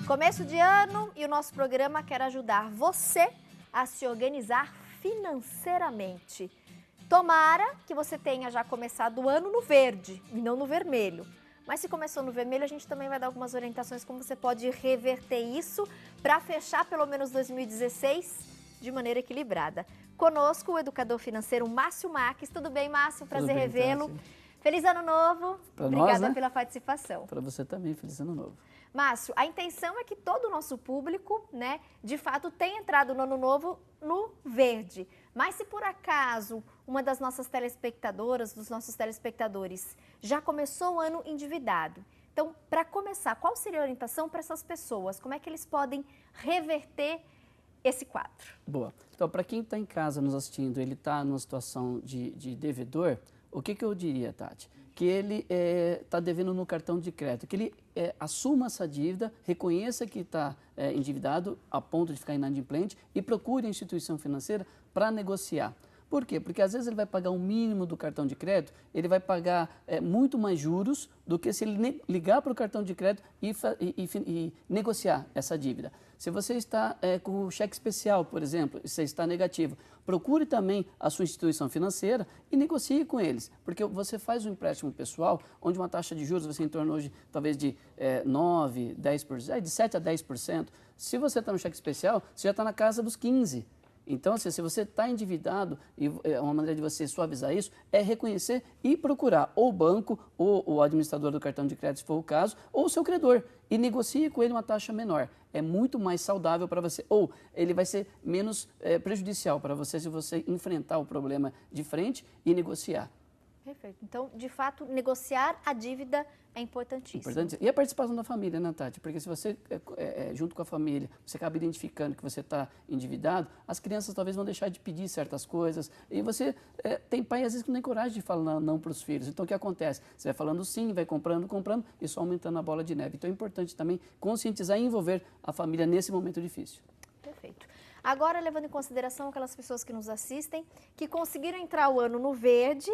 Começo de ano e o nosso programa quer ajudar você a se organizar financeiramente. Tomara que você tenha já começado o ano no verde e não no vermelho. Mas se começou no vermelho, a gente também vai dar algumas orientações como você pode reverter isso para fechar pelo menos 2016 de maneira equilibrada. Conosco o educador financeiro Márcio Marques. Tudo bem, Márcio? Prazer revê-lo. Feliz ano novo. Obrigada pela participação. Para você também, feliz ano novo. Márcio, a intenção é que todo o nosso público, de fato, tenha entrado no ano novo no verde. Mas se por acaso uma das nossas telespectadoras, dos nossos telespectadores, já começou o ano endividado, então, para começar, qual seria a orientação para essas pessoas? Como é que eles podem reverter esse quadro? Boa. Então, para quem está em casa nos assistindo, ele está numa situação de devedor, o que eu diria, Tati? Que ele está devendo no cartão de crédito, que ele assuma essa dívida, reconheça que está endividado a ponto de ficar inadimplente e procure a instituição financeira para negociar. Por quê? Porque às vezes ele vai pagar o mínimo do cartão de crédito, ele vai pagar muito mais juros do que se ele ligar para o cartão de crédito e negociar essa dívida. Se você está com o cheque especial, por exemplo, e você está negativo, procure também a sua instituição financeira e negocie com eles, porque você faz um empréstimo pessoal, onde uma taxa de juros você em torno hoje talvez de 9%, 10%, de 7% a 10%. Se você está no cheque especial, você já está na casa dos 15%. Então, se você está endividado, e uma maneira de você suavizar isso é reconhecer e procurar ou o banco, ou o administrador do cartão de crédito, se for o caso, ou o seu credor, e negocie com ele uma taxa menor. É muito mais saudável para você, ou ele vai ser menos prejudicial para você se você enfrentar o problema de frente e negociar. Perfeito. Então, de fato, negociar a dívida é importantíssimo. E a participação da família, né, Tati? Porque se você, junto com a família, você acaba identificando que você está endividado, as crianças talvez vão deixar de pedir certas coisas. E você tem pai, às vezes, que não tem coragem de falar não para os filhos. Então, o que acontece? Você vai falando sim, vai comprando, e só aumentando a bola de neve. Então, é importante também conscientizar e envolver a família nesse momento difícil. Perfeito. Agora, levando em consideração aquelas pessoas que nos assistem, que conseguiram entrar o ano no verde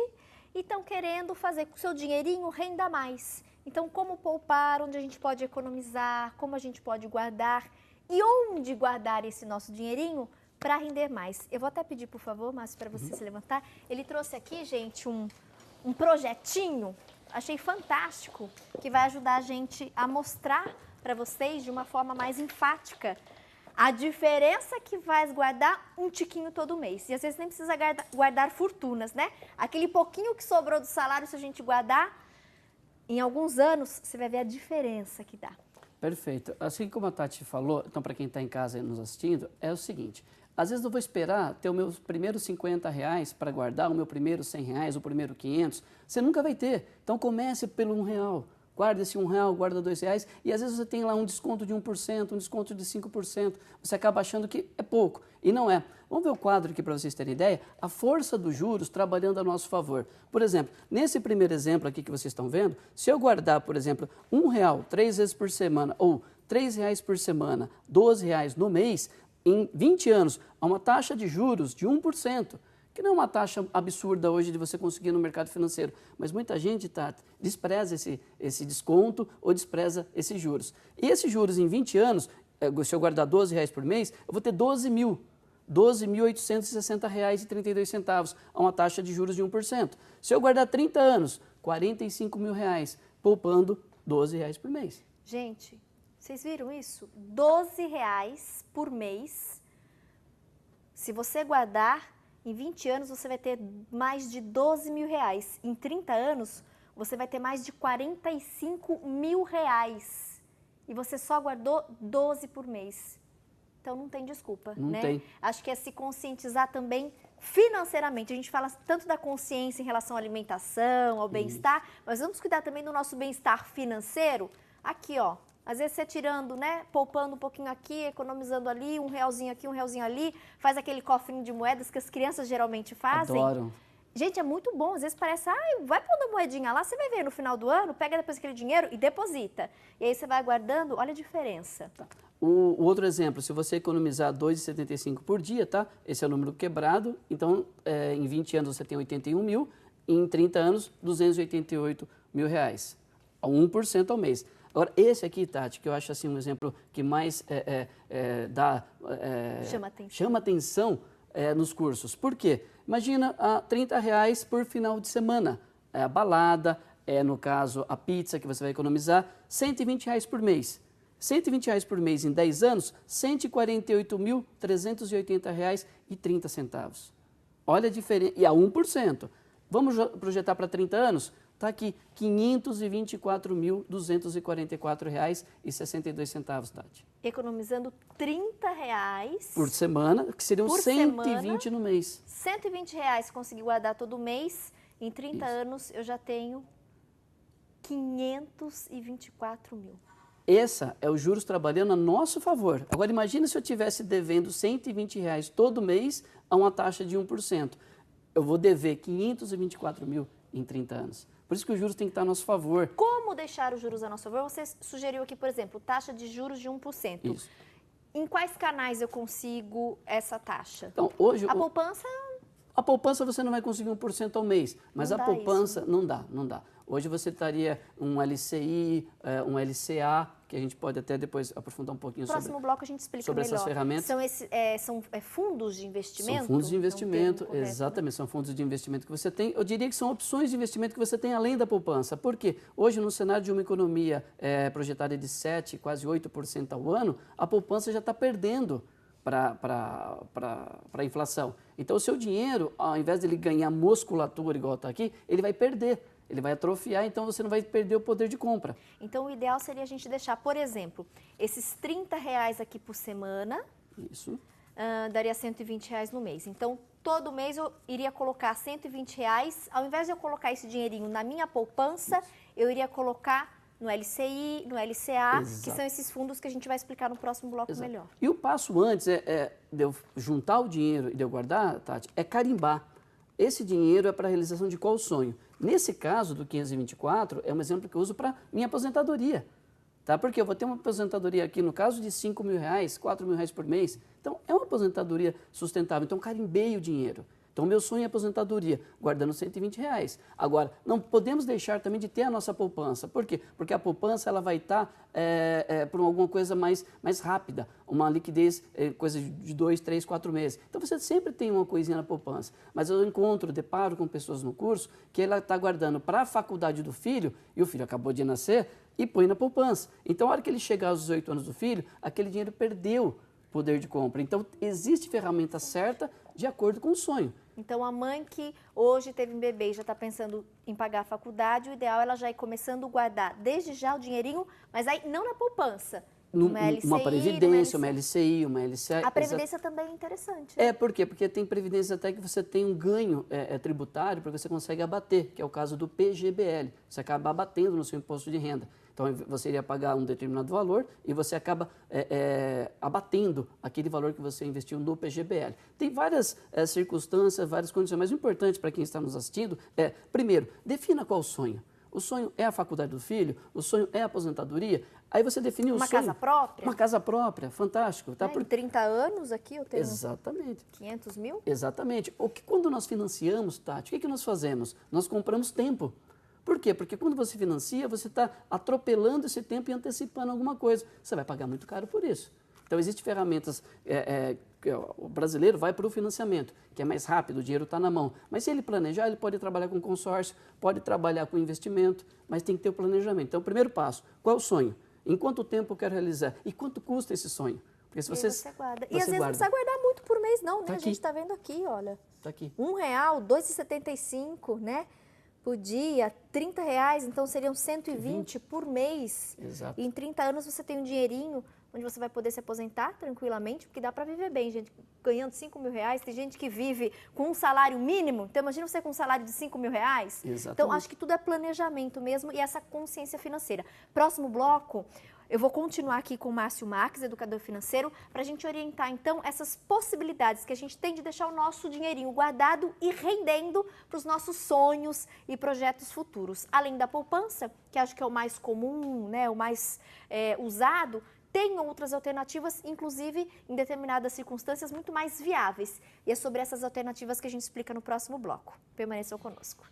e estão querendo fazer com o seu dinheirinho renda mais. Então, como poupar, onde a gente pode economizar, como a gente pode guardar e onde guardar esse nosso dinheirinho para render mais. Eu vou até pedir, por favor, Márcio, para você se levantar. Ele trouxe aqui, gente, um projetinho, achei fantástico, que vai ajudar a gente a mostrar para vocês de uma forma mais enfática a diferença que vai guardar um tiquinho todo mês. E às vezes nem precisa guardar fortunas, né? Aquele pouquinho que sobrou do salário, se a gente guardar, em alguns anos, você vai ver a diferença que dá. Perfeito. Assim como a Tati falou, então para quem está em casa nos assistindo, é o seguinte, às vezes eu vou esperar ter os meus primeiros R$50 para guardar, o meu primeiro R$100, o primeiro 500, você nunca vai ter. Então comece pelo R$1. Guarda esse R$1, guarda R$2 e às vezes você tem lá um desconto de 1%, um desconto de 5%. Você acaba achando que é pouco e não é. Vamos ver o quadro aqui para vocês terem ideia, a força dos juros trabalhando a nosso favor. Por exemplo, nesse primeiro exemplo aqui que vocês estão vendo, se eu guardar, por exemplo, R$1 3 vezes por semana ou R$3 por semana, R$12 no mês, em 20 anos, há uma taxa de juros de 1%. Que não é uma taxa absurda hoje de você conseguir no mercado financeiro, mas muita gente despreza esse desconto ou despreza esses juros. E esses juros em 20 anos, se eu guardar R$12 por mês, eu vou ter R$12.860,32 a uma taxa de juros de 1%. Se eu guardar 30 anos, R$45 mil, poupando R$12 por mês. Gente, vocês viram isso? R$12 por mês. Se você guardar, em 20 anos você vai ter mais de R$12 mil. Em 30 anos, você vai ter mais de R$45 mil. E você só guardou 12 por mês. Então não tem desculpa, não tem. Acho que é se conscientizar também financeiramente. A gente fala tanto da consciência em relação à alimentação, ao bem-estar, mas vamos cuidar também do nosso bem-estar financeiro. Aqui, ó. Às vezes você tirando, poupando um pouquinho aqui, economizando ali, R$1 aqui, R$1 ali, faz aquele cofrinho de moedas que as crianças geralmente fazem. Adoram. Gente, é muito bom. Às vezes parece, vai pondo a moedinha lá, você vai ver no final do ano, pega depois aquele dinheiro e deposita. E aí você vai guardando, olha a diferença. Tá. O outro exemplo, se você economizar R$2,75 por dia, tá? Esse é o número quebrado, então em 20 anos você tem 81 mil, em 30 anos, R$288 mil. A 1% ao mês. Agora, esse aqui, Tati, que eu acho assim um exemplo que mais chama atenção nos cursos. Por quê? Imagina R$30 por final de semana. A balada, no caso, a pizza que você vai economizar, R$120 por mês. R$120 por mês em 10 anos, R$148.380,30. Olha a diferença, e a 1%. Vamos projetar para 30 anos? Está aqui, R$524.244,62, Tati. Economizando R$30 por semana, que seriam R$120 no mês. R$120 se conseguir guardar todo mês, em 30 anos eu já tenho 524 mil. Essa é os juros trabalhando a nosso favor. Agora imagina se eu estivesse devendo R$120 todo mês a uma taxa de 1%. Eu vou dever 524 mil em 30 anos. Por isso que os juros têm que estar a nosso favor. Como deixar os juros a nosso favor? Você sugeriu aqui, por exemplo, taxa de juros de 1%. Isso. Em quais canais eu consigo essa taxa? Então, hoje, a poupança... A poupança você não vai conseguir 1% ao mês, mas a poupança não dá. Hoje você estaria um LCI, um LCA, que a gente pode até depois aprofundar um pouquinho sobre. No próximo bloco a gente explica sobre melhor. Essas ferramentas. São fundos de investimento? São fundos de investimento, correto, exatamente, né? São fundos de investimento que você tem. Eu diria que são opções de investimento que você tem além da poupança. Por quê? Hoje, no cenário de uma economia projetada de 7%, quase 8% ao ano, a poupança já está perdendo para a inflação. Então, o seu dinheiro, ao invés de ele ganhar musculatura, igual está aqui, ele vai perder. Ele vai atrofiar, então você não vai perder o poder de compra. Então, o ideal seria a gente deixar, por exemplo, esses R$30 aqui por semana. Isso. Daria R$120 no mês. Então, todo mês eu iria colocar R$120. Ao invés de eu colocar esse dinheirinho na minha poupança, eu iria colocar no LCI, no LCA, Exato. Que são esses fundos que a gente vai explicar no próximo bloco melhor. E o passo antes de eu juntar o dinheiro e de eu guardar, Tati, é carimbar. Esse dinheiro é para a realização de qual sonho? Nesse caso do 524, é um exemplo que eu uso para minha aposentadoria. Tá? Porque eu vou ter uma aposentadoria aqui, no caso, de R$5 mil, R$4 mil por mês. Então, é uma aposentadoria sustentável. Então, carimbei o dinheiro. Então, meu sonho é aposentadoria, guardando R$120. Agora, não podemos deixar também de ter a nossa poupança. Por quê? Porque a poupança ela vai estar por alguma coisa mais rápida, uma liquidez, coisa de 2, 3, 4 meses. Então, você sempre tem uma coisinha na poupança. Mas eu deparo com pessoas no curso que ela está guardando para a faculdade do filho, e o filho acabou de nascer, e põe na poupança. Então, a hora que ele chegar aos 18 anos do filho, aquele dinheiro perdeu poder de compra. Então, existe ferramenta certa de acordo com o sonho. Então, a mãe que hoje teve um bebê e já está pensando em pagar a faculdade, o ideal é ela já ir começando a guardar desde já o dinheirinho, mas aí não na poupança. Uma LCI, uma previdência, uma LCI, uma LCA. A previdência também é interessante. Por quê? Porque tem previdência até que você tem um ganho tributário, porque você consegue abater, que é o caso do PGBL. Você acaba abatendo no seu imposto de renda. Então, você iria pagar um determinado valor e você acaba abatendo aquele valor que você investiu no PGBL. Tem várias circunstâncias, várias condições, mas o importante para quem está nos assistindo é, primeiro, defina qual o sonho. O sonho é a faculdade do filho? O sonho é a aposentadoria? Aí você definiu o sonho. Uma casa própria? Uma casa própria, fantástico. Tá? Em 30 anos aqui eu tenho. Exatamente. 500 mil? Exatamente. Quando nós financiamos, Tati, o que nós fazemos? Nós compramos tempo. Por quê? Porque quando você financia, você está atropelando esse tempo e antecipando alguma coisa. Você vai pagar muito caro por isso. Então, existem ferramentas, o brasileiro vai para o financiamento, que é mais rápido, o dinheiro está na mão. Mas se ele planejar, ele pode trabalhar com consórcio, pode trabalhar com investimento, mas tem que ter o planejamento. Então, o primeiro passo, qual é o sonho? Em quanto tempo eu quero realizar? E quanto custa esse sonho? Porque se você guarda. E às vezes não precisa guardar muito por mês, não, né? Tá a gente está vendo aqui, olha. Está aqui. R$1, R$2,75, né? Por dia, R$30, então seriam 120 por mês. Exato. E em 30 anos você tem um dinheirinho onde você vai poder se aposentar tranquilamente, porque dá para viver bem, gente, ganhando R$5 mil. Tem gente que vive com um salário mínimo, então imagina você com um salário de R$5 mil. Exatamente. Então, acho que tudo é planejamento mesmo e essa consciência financeira. Próximo bloco, eu vou continuar aqui com o Márcio Marques, educador financeiro, para a gente orientar, então, essas possibilidades que a gente tem de deixar o nosso dinheirinho guardado e rendendo para os nossos sonhos e projetos futuros. Além da poupança, que acho que é o mais comum, né, o mais usado, tem outras alternativas, inclusive em determinadas circunstâncias muito mais viáveis. E é sobre essas alternativas que a gente explica no próximo bloco. Permaneçam conosco.